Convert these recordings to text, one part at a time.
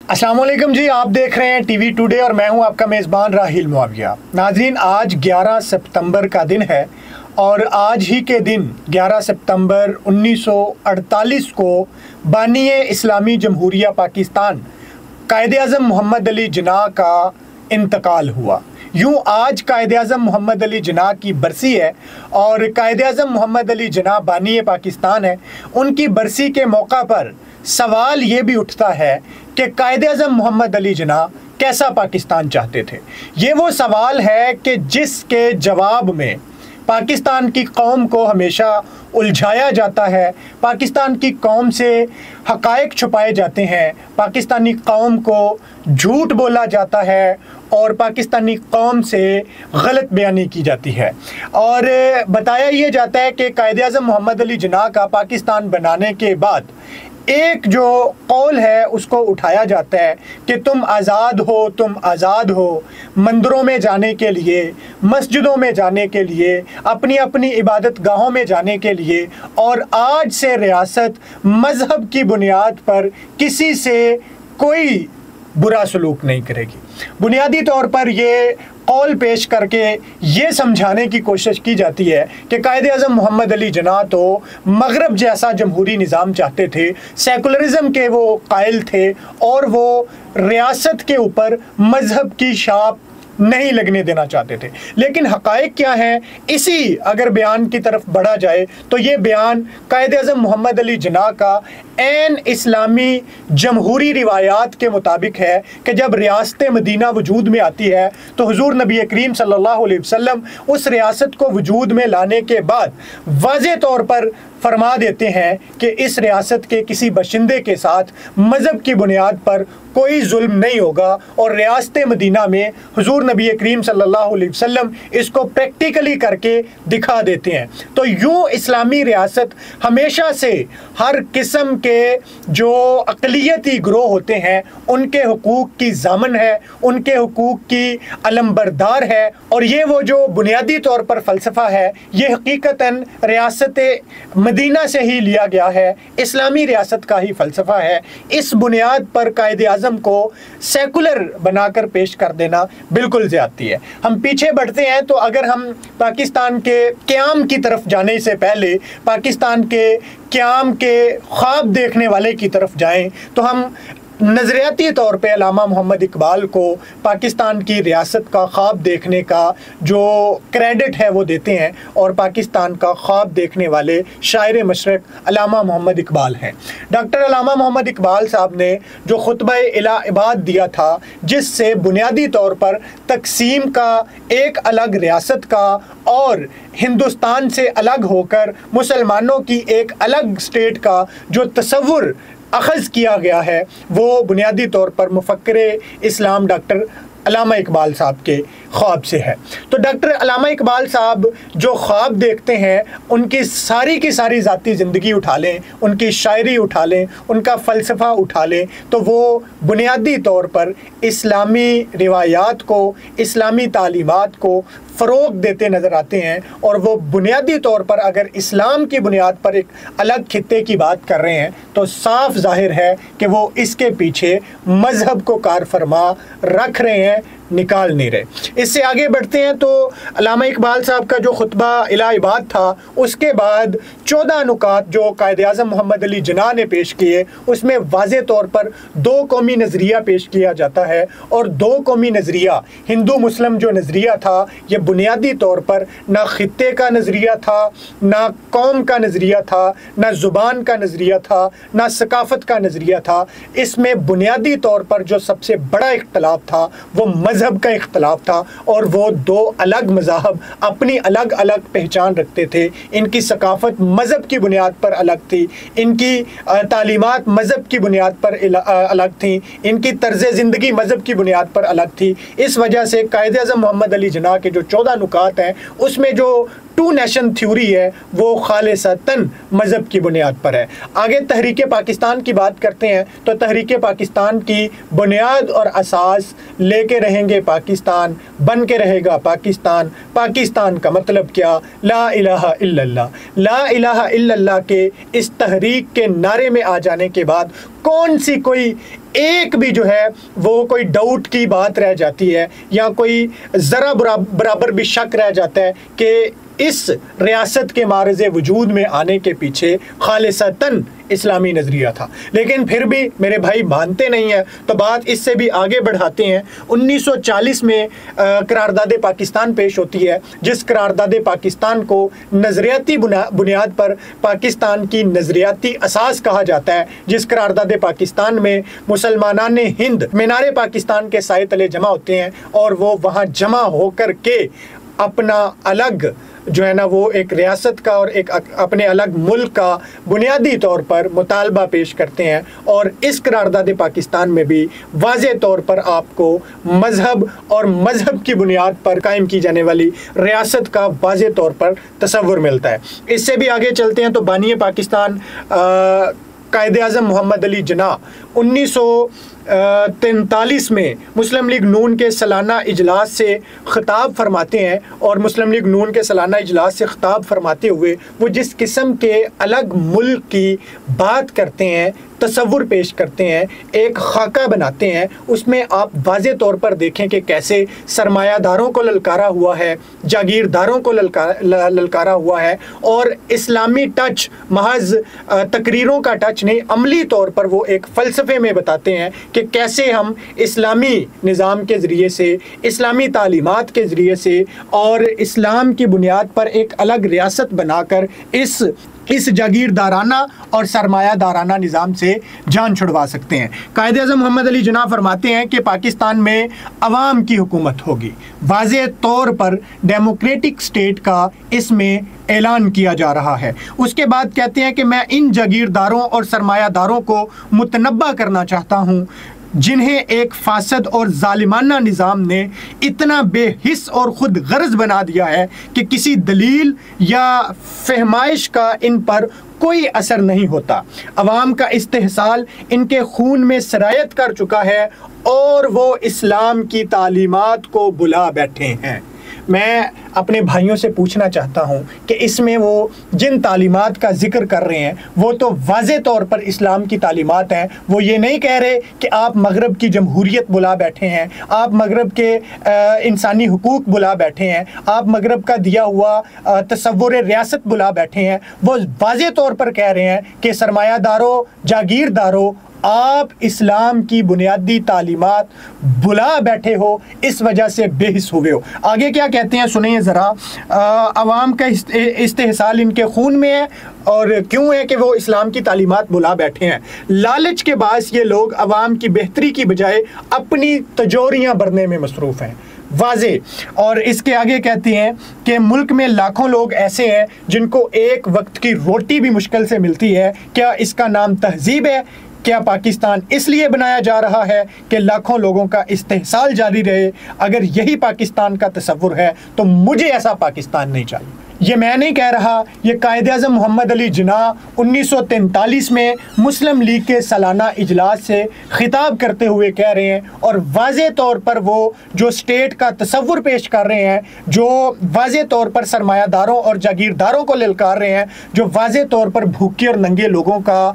अस्सलाम वालेकुम जी, आप देख रहे हैं टीवी टुडे और मैं हूं आपका मेज़बान राहिल मुआविया। नाज़रीन, आज 11 सितंबर का दिन है और आज ही के दिन 11 सितंबर 1948 को बानी इस्लामी जमहूरिया पाकिस्तान कायद-ए-आज़म मोहम्मद अली जिन्ना का इंतकाल हुआ। यूँ आज कायद-ए-आज़म मोहम्मद अली जिन्ना की बरसी है और कायद-ए-आज़म मोहम्मद अली जिन्ना बानी पाकिस्तान है। उनकी बरसी के मौका पर सवाल ये भी उठता है कि कायद-ए-आज़म मोहम्मद अली जिन्ना कैसा पाकिस्तान चाहते थे। ये वो सवाल है कि जिसके जवाब में पाकिस्तान की कौम को हमेशा उलझाया जाता है, पाकिस्तान की कौम से हक़ाइक़ छुपाए जाते हैं, पाकिस्तानी कौम को झूठ बोला जाता है और पाकिस्तानी कौम से गलत बयानी की जाती है। और बताया ये जाता है कि कायद-ए-आज़म मोहम्मद अली जिन्ना का पाकिस्तान बनाने के बाद एक जो कौल है उसको उठाया जाता है कि तुम आज़ाद हो मंदिरों में जाने के लिए, मस्जिदों में जाने के लिए, अपनी अपनी इबादत गाहों में जाने के लिए, और आज से रियासत मज़हब की बुनियाद पर किसी से कोई बुरा सलूक नहीं करेगी। बुनियादी तौर पर ये कौल पेश करके ये समझाने की कोशिश की जाती है कि कायद-ए-आज़म मोहम्मद अली जिन्ना तो मगरब जैसा जमहूरी निज़ाम चाहते थे, सेकुलरिज़म के वो कायल थे और वो रियासत के ऊपर मज़हब की छाप नहीं लगने देना चाहते थे। लेकिन हक़ाइक़ क्या हैं, इसी अगर बयान की तरफ बढ़ा जाए तो ये बयान कायद-ए-आज़म मोहम्मद अली जिन्ना का ऐन इस्लामी जमहूरी रिवायात के मुताबिक है कि जब रियासत मदीना वजूद में आती है तो हुज़ूर नबी करीम सल्लल्लाहु अलैहि वसल्लम उस रियासत को वजूद में लाने के बाद वाज़े तौर पर फरमा देते हैं कि इस रियासत के किसी बशिंदे के साथ मज़हब की बुनियाद पर कोई जुल्म नहीं होगा, और रियासत मदीना में हुज़ूर नबी करीम सल्लल्लाहु अलैहि वसल्लम इसको प्रैक्टिकली करके दिखा देते हैं। तो यूँ इस्लामी रियासत हमेशा से हर किस्म के जो अक़लियती ग्रोह होते हैं उनके हुकूक़ की ज़ामन है, उनके हुकूक़ की अलमबरदार है, और ये वो जो बुनियादी तौर पर फ़लसफ़ा है ये हकीकतन रियासत मदीना से ही लिया गया है, इस्लामी रियासत का ही फ़लसफ़ा है। इस बुनियाद पर कायद-ए-आज़म को सेकुलर बनाकर पेश कर देना बिल्कुल ज़्यादती है। हम पीछे बढ़ते हैं तो अगर हम पाकिस्तान के क़याम की तरफ जाने से पहले पाकिस्तान के क़याम के ख्वाब देखने वाले की तरफ जाएं तो हम नज़रियाती तौर पे अल्लामा मोहम्मद इकबाल को पाकिस्तान की रियासत का ख्वाब देखने का जो क्रेडिट है वो देते हैं, और पाकिस्तान का ख्वाब देखने वाले शायर मशरक़ अल्लामा मोहम्मद इकबाल हैं। डॉक्टर अल्लामा मोहम्मद इकबाल साहब ने जो खुतबा इला इबाद दिया था, जिससे बुनियादी तौर पर तकसीम का, एक अलग रियासत का और हिंदुस्तान से अलग होकर मुसलमानों की एक अलग स्टेट का जो तसव्वुर अख़ज़ किया गया है, वो बुनियादी तौर पर मुफ़क्किर इस्लाम डॉक्टर अल्लामा इकबाल साहब के ख्वाब से है। तो डॉक्टर अल्लामा इकबाल साहब जो ख्वाब देखते हैं उनकी सारी की सारी ज़ाती ज़िंदगी उठा लें, उनकी शायरी उठा लें, उनका फ़लसफ़ा उठा लें, तो वो बुनियादी तौर पर इस्लामी रिवायात को, इस्लामी तालीमात को फ़रोग़ देते नज़र आते हैं। और वो बुनियादी तौर पर अगर इस्लाम की बुनियाद पर एक अलग खित्ते की बात कर रहे हैं तो साफ ज़ाहिर है कि वो इसके पीछे मज़हब को कार फरमा रख रहे हैं, निकाल नहीं रहे। इससे आगे बढ़ते हैं तो अल्लामा इकबाल साहब का जो खुतबा इला इबाद था उसके बाद 14 नुकात जो कायद-ए-आज़म मोहम्मद अली जिन्ना ने पेश किए उसमें वाज़े तौर पर दो कौमी नज़रिया पेश किया जाता है, और दो कौमी नज़रिया हिंदू मुस्लिम जो नज़रिया था ये बुनियादी तौर पर ना ख़ित्ते का नज़रिया था, ना कौम का नज़रिया था, ना ज़ुबान का नज़रिया था, ना सकाफ़त का नज़रिया था। इसमें बुनियादी तौर पर जो सबसे बड़ा इख्तलाफ था वो मज़हब का इख्तलाफ था, और वो दो अलग मज़ाहब अपनी अलग अलग पहचान रखते थे। इनकी सकाफ़त मज़हब की बुनियाद पर अलग थी, इनकी तालीमात मज़हब की बुनियाद पर अलग थी, इनकी तर्ज़ ज़िंदगी मज़हब की बुनियाद पर अलग थी। इस वजह से कायद-ए-आज़म मोहम्मद अली जिन्ना के जो 14 नुकात हैं उसमें जो टू नेशन थ्योरी है वो खालिसतन मज़हब की बुनियाद पर है। आगे तहरीक पाकिस्तान की बात करते हैं तो तहरीक पाकिस्तान की बुनियाद और असास लेके रहेंगे पाकिस्तान, बन के रहेगा पाकिस्तान। पाकिस्तान का मतलब क्या? ला इलाहा इल्लल्लाह। ला इलाहा इल्लल्लाह के इस तहरीक के नारे में आ जाने के बाद कौन सी कोई एक भी जो है वो कोई डाउट की बात रह जाती है या कोई ज़रा बराबर भी शक रह जाता है कि इस रियासत के मारज़े वजूद में आने के पीछे खालिसतन इस्लामी नज़रिया था। लेकिन फिर भी मेरे भाई मानते नहीं हैं, तो बात इससे भी आगे बढ़ाते हैं। 1940 में करारदाद पाकिस्तान पेश होती है, जिस करारदाद पाकिस्तान को नज़रियाती बुनियाद पर पाकिस्तान की नज़रियाती असास कहा जाता है, जिस करारदाद पाकिस्तान में मुसलमानान हिंद मीनार पाकिस्तान के साए तले जमा होते हैं और वो वहाँ जमा होकर के अपना अलग जो है ना वो एक रियासत का और एक अपने अलग मुल्क का बुनियादी तौर पर मुतालबा पेश करते हैं। और इस करारदाद पाकिस्तान में भी वाज़े तौर पर आपको मज़हब और मज़हब की बुनियाद पर कायम की जाने वाली रियासत का वाज़े तौर पर तसव्वुर मिलता है। इससे भी आगे चलते हैं तो बानी पाकिस्तान कायदे आज़म मोहम्मद अली जिन्ना 1943 में मुस्लिम लीग नून के सालाना इजलास से ख़िताब फरमाते हैं और मुस्लिम लीग नून के सालाना इजलास से ख़िताब फरमाते हुए वो जिस किस्म के अलग मुल्क की बात करते हैं, तसव्वुर पेश करते हैं, एक खाका बनाते हैं, उसमें आप वाज़े तौर पर देखें कि कैसे सरमायादारों को ललकारा हुआ है, जागीरदारों को ललकारा हुआ है और इस्लामी टच महज तकरीरों का टच नहीं, अमली तौर पर वो एक फ़लसफ़े में बताते हैं कि कैसे हम इस्लामी निज़ाम के ज़रिए से, इस्लामी तालीमात के ज़रिए से और इस्लाम की बुनियाद पर एक अलग रियासत बनाकर इस जागीरदाराना और सरमायादाराना निज़ाम से जान छुड़वा सकते हैं। कायदे आज़म मोहम्मद अली जिन्ना फरमाते हैं कि पाकिस्तान में अवाम की हुकूमत होगी, वाज़े तौर पर डेमोक्रेटिक स्टेट का इसमें ऐलान किया जा रहा है। उसके बाद कहते हैं कि मैं इन जागीरदारों और सरमायादारों को मुतनब्बा करना चाहता हूँ जिन्हें एक फासद और जालिमाना निज़ाम ने इतना बेहिस और ख़ुद गर्ज बना दिया है कि किसी दलील या फहमाइश का इन पर कोई असर नहीं होता। अवाम का इस्तेहसाल इनके खून में सरायत कर चुका है और वो इस्लाम की तालीमात को बुला बैठे हैं। मैं अपने भाइयों से पूछना चाहता हूं कि इसमें वो जिन तालीमात का जिक्र कर रहे हैं वो तो वाज़े तौर पर इस्लाम की तालीमात हैं। वो ये नहीं कह रहे कि आप मगरब की जमहूरियत बुला बैठे हैं, आप मगरब के इंसानी हुकूक बुला बैठे हैं, आप मगरब का दिया हुआ तसव्वुर रियासत बुला बैठे हैं। वो वाज़े तौर पर कह रहे हैं कि सरमायादारों, जागीरदारों, आप इस्लाम की बुनियादी तालीमात बुला बैठे हो, इस वजह से बेहिस हुए हो। आगे क्या कहते हैं सुनिए ज़रा। अवाम का इस्तेहसाल इनके खून में है और क्यों है कि वो इस्लाम की तालीमात बुला बैठे हैं। लालच के बायस ये लोग अवाम की बेहतरी की बजाय अपनी तजोरियाँ भरने में मसरूफ़ हैं, वाज़े। और इसके आगे कहते हैं कि मुल्क में लाखों लोग ऐसे हैं जिनको एक वक्त की रोटी भी मुश्किल से मिलती है। क्या इसका नाम तहजीब है? क्या पाकिस्तान इसलिए बनाया जा रहा है कि लाखों लोगों का इस्तेहसाल जारी रहे? अगर यही पाकिस्तान का तसव्वुर है तो मुझे ऐसा पाकिस्तान नहीं चाहिए। ये मैं नहीं कह रहा, ये कायदे आज़म मोहम्मद अली जिन्ना 1943 में मुस्लिम लीग के सालाना इजलास से ख़िताब करते हुए कह रहे हैं और वाज़े तौर पर वो जो स्टेट का तसव्वुर पेश कर रहे हैं, जो वाज़े तौर पर सरमायादारों और जागीरदारों को ललकार रहे हैं, जो वाज़े तौर पर भूखे और नंगे लोगों का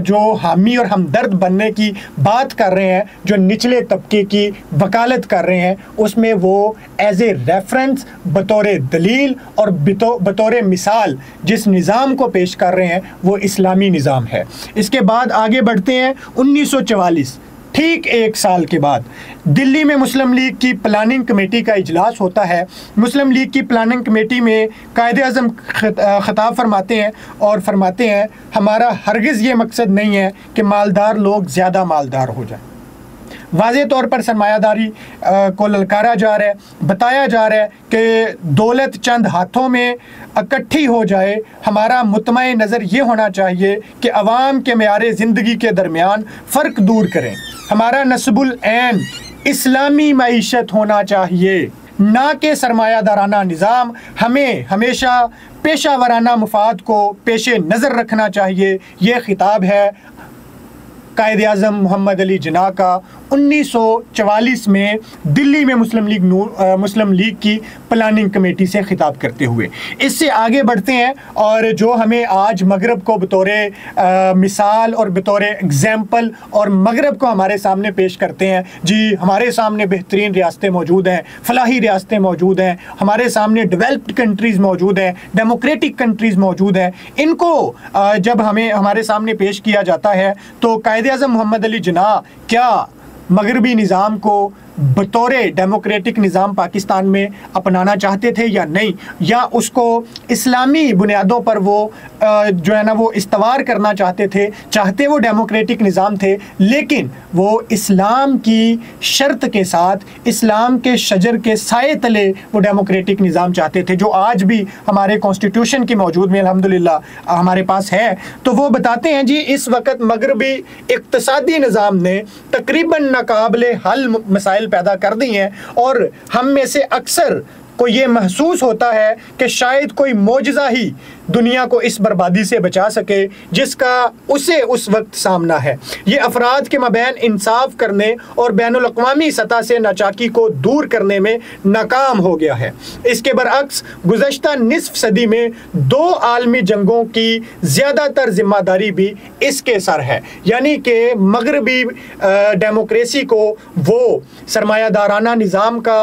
जो हामी और हमदर्द बनने की बात कर रहे हैं, जो निचले तबके की वकालत कर रहे हैं, उसमें वो एज ए रेफरेंस बतौर दलील और बतौर मिसाल जिस निज़ाम को पेश कर रहे हैं वो इस्लामी निज़ाम है। इसके बाद आगे बढ़ते हैं 1944, ठीक एक साल के बाद दिल्ली में मुस्लिम लीग की प्लानिंग कमेटी का इजलास होता है। मुस्लिम लीग की प्लानिंग कमेटी में कायदे आज़म ख़िताब फरमाते हैं और फरमाते हैं हमारा हरगिज़ ये मकसद नहीं है कि मालदार लोग ज़्यादा मालदार हो जाएं। वाज़े तौर पर सरमायादारी को ललकारा जा रहा है, बताया जा रहा है कि दौलत चंद हाथों में इकट्ठी हो जाए। हमारा मुतमए नज़र ये होना चाहिए कि अवाम के मेयारे ज़िंदगी के दरमियान फ़र्क दूर करें। हमारा नस्बुल ऐन इस्लामी मईशत होना चाहिए, ना कि सरमायादाराना निज़ाम। हमें हमेशा पेशा वराना मुफाद को पेशे नज़र रखना चाहिए। ये ख़िताब है कायद आज़म मोहम्मद अली जिन्ना का 1944 में दिल्ली में मुस्लिम लीग की प्लानिंग कमेटी से खिताब करते हुए। इससे आगे बढ़ते हैं और जो हमें आज मगरब को बतौर मिसाल और बतौर एग्जाम्पल और मगरब को हमारे सामने पेश करते हैं। जी, हमारे सामने बेहतरीन रियासतें मौजूद हैं, फलाही रियासतें मौजूद हैं, हमारे सामने डेवलप्ड कंट्रीज़ मौजूद हैं, डेमोक्रेटिक कंट्रीज़ मौजूद हैं। इनको जब हमें हमारे सामने पेश किया जाता है तो कायद आज़म मोहम्मद अली जिन्ना क्या मगरबी निज़ाम को बतौर डेमोक्रेटिक निज़ाम पाकिस्तान में अपनाना चाहते थे या नहीं, या उसको इस्लामी बुनियादों पर वो जो है ना वो इस्तवार करना चाहते वो डेमोक्रेटिक निज़ाम थे, लेकिन वो इस्लाम की शर्त के साथ इस्लाम के शजर के साए तले वो डेमोक्रेटिक निज़ाम चाहते थे, जो आज भी हमारे कॉन्स्टिट्यूशन की मौजूद में अल्हम्दुलिल्लाह हमारे पास है। तो वो बताते हैं जी, इस वक्त मगरबी इक़्तिसादी निज़ाम ने तकरीबन नाकाबिले हल मसाइल पैदा कर दी हैं और हम में से अक्सर को ये महसूस होता है कि शायद कोई मौजज़ा ही दुनिया को इस बर्बादी से बचा सके जिसका उसे उस वक्त सामना है। ये अफराद के मबैन इंसाफ करने और बैनुल अक़वामी सतह से नाचाकी को दूर करने में नाकाम हो गया है। इसके बरअक्स गुज़श्ता निस्फ सदी में 2 आलमी जंगों की ज़्यादातर ज़िम्मेदारी भी इसके सर है, यानी कि मगरबी डेमोक्रेसी को वो सरमायादाराना निज़ाम का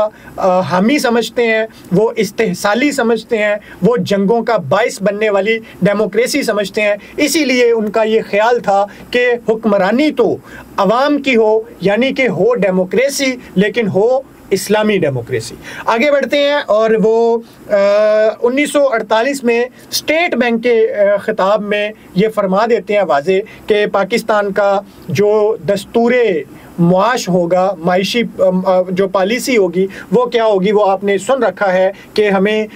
हामी समझते हैं, वो इस्तेहसाली समझते हैं, वो जंगों का बाइस बनने वाली डेमोक्रेसी समझते हैं। इसीलिए उनका ये ख्याल था कि हुक्मरानी तो अवाम की हो, यानी कि हो डेमोक्रेसी लेकिन हो इस्लामी डेमोक्रेसी। आगे बढ़ते हैं और वो 1948 में स्टेट बैंक के ख़िताब में ये फरमा देते हैं वाज़े कि पाकिस्तान का जो दस्तूरे मुआश होगा, मायशी जो पॉलिसी होगी वो क्या होगी, वो आपने सुन रखा है कि हमें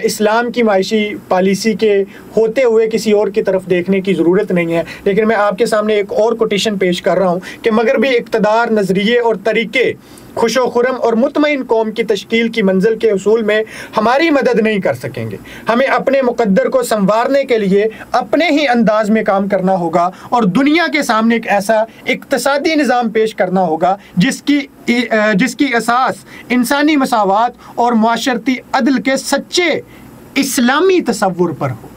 इस्लाम की मायशी पॉलिसी के होते हुए किसी और की तरफ देखने की ज़रूरत नहीं है। लेकिन मैं आपके सामने एक और कोटेशन पेश कर रहा हूँ कि मगरबी इक़्तिदार नज़रिए और तरीके खुशो खुरम और मुतमईन कौम की तश्कील की मंजिल के उसूल में हमारी मदद नहीं कर सकेंगे। हमें अपने मुक़द्दर को संवारने के लिए अपने ही अंदाज में काम करना होगा और दुनिया के सामने एक ऐसा इक़्तिसादी निज़ाम पेश करना होगा जिसकी असास इंसानी मसावात और मुआशरती अदल के सच्चे इस्लामी तसव्वुर पर हो।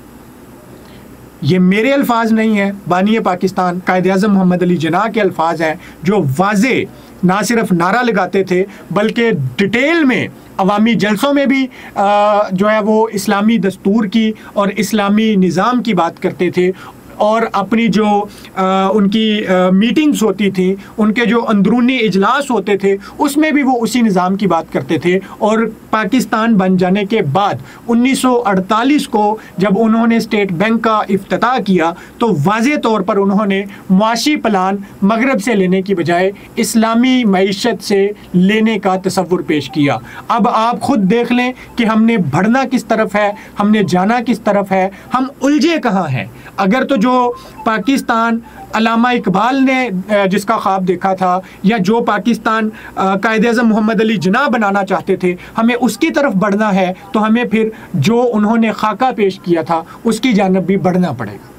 ये मेरे अल्फाज नहीं है, बानी पाकिस्तान कायद आज़म मोहम्मद अली जिन्ना के अल्फाज हैं, जो वाज़े ना सिर्फ नारा लगाते थे बल्कि डिटेल में अवामी जलसों में भी जो है वो इस्लामी दस्तूर की और इस्लामी निज़ाम की बात करते थे और अपनी जो उनकी मीटिंग्स होती थी, उनके जो अंदरूनी इजलास होते थे, उसमें भी वो उसी निज़ाम की बात करते थे। और पाकिस्तान बन जाने के बाद 1948 को जब उन्होंने स्टेट बैंक का इफ्तिताह किया तो वाज़े तौर पर उन्होंने मुआशी प्लान मगरब से लेने की बजाय इस्लामी मईशत से लेने का तसव्वुर पेश किया। अब आप ख़ुद देख लें कि हमने बढ़ना किस तरफ है, हमने जाना किस तरफ है, हम उलझे कहाँ हैं। अगर तो जो पाकिस्तान अल्लामा इकबाल ने जिसका ख्वाब देखा था, या जो पाकिस्तान कायद आज़म मोहम्मद अली जिन्ना बनाना चाहते थे, हमें उसकी तरफ बढ़ना है तो हमें फिर जो उन्होंने खाका पेश किया था उसकी जानिब भी बढ़ना पड़ेगा।